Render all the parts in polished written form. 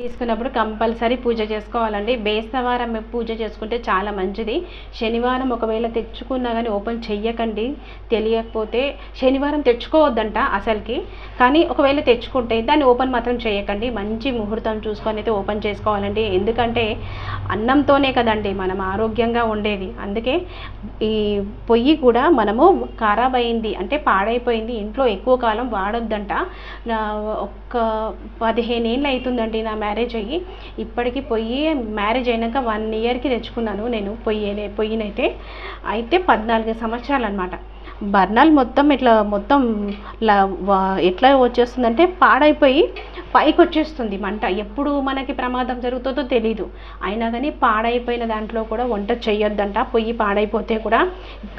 తీసుకున్నప్పుడు కంపల్సరీ పూజ చేసుకోవాలండి. బేస్తవారం పూజ చేసుకుంటే చాలా మంచిది. శనివారం ఒకవేళ తెచ్చుకున్నా కానీ ఓపెన్ చెయ్యకండి. తెలియకపోతే శనివారం తెచ్చుకోవద్దంట అసలుకి, కానీ ఒకవేళ తెచ్చుకుంటే దాన్ని ఓపెన్ మాత్రం చేయకండి. మంచి ముహూర్తం చూసుకొని అయితే ఓపెన్ చేసుకోవాలండి. ఎందుకంటే అన్నంతోనే కదండి మనం ఆరోగ్యంగా ఉండేది. అందుకే ఈ పొయ్యి కూడా మనము ఖరాబ్ అయింది అంటే పాడైపోయింది, ఇంట్లో ఎక్కువ కాలం వాడొద్దంట. ఒక్క 15 ఏళ్ళు అవుతుందండి నా మ్యారేజ్ అయ్యి. ఇప్పటికి పొయ్యి మ్యారేజ్ అయినాక 1 ఇయర్కి తెచ్చుకున్నాను నేను పొయ్యినైతే. అయితే 14 సంవత్సరాలు అనమాట. బర్నల్ మొత్తం ఇట్లా మొత్తం ఎట్లా వచ్చేస్తుందంటే పాడైపోయి పైకి వచ్చేస్తుంది మంట. ఎప్పుడు మనకి ప్రమాదం జరుగుతుందో తెలీదు. అయినా కానీ పాడైపోయిన దాంట్లో కూడా వంట చేయొద్దంట. పొయ్యి పాడైపోతే కూడా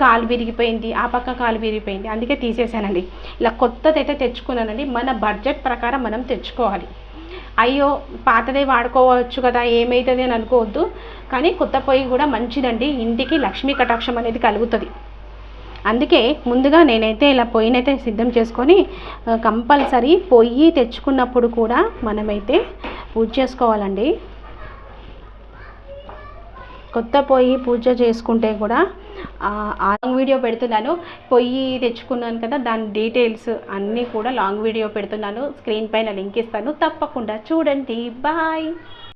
కాలు విరిగిపోయింది, ఆ పక్క కాలు విరిగిపోయింది, అందుకే తీసేసానండి. ఇలా కొత్తదైతే తెచ్చుకున్నానండి. మన బడ్జెట్ ప్రకారం మనం తెచ్చుకోవాలి. అయ్యో పాతదే వాడుకోవచ్చు కదా ఏమవుతుంది అని అనుకోవద్దు. కానీ కొత్త పొయ్యి కూడా మంచిదండి. ఇంటికి లక్ష్మీ కటాక్షం అనేది కలుగుతుంది. అందుకే ముందుగా నేనైతే ఇలా పొయ్యినైతే సిద్ధం చేసుకొని కంపల్సరీ పొయ్యి తెచ్చుకున్నప్పుడు కూడా మనమైతే పూజ చేసుకోవాలండి. కొత్త పొయ్యి పూజ చేసుకుంటే కూడా లాంగ్ వీడియో పెడుతున్నాను. పొయ్యి తెచ్చుకున్నాను కదా, దాని డీటెయిల్స్ అన్నీ కూడా లాంగ్ వీడియో పెడుతున్నాను. స్క్రీన్ పైన లింక్ ఇస్తాను, తప్పకుండా చూడండి. బాయ్.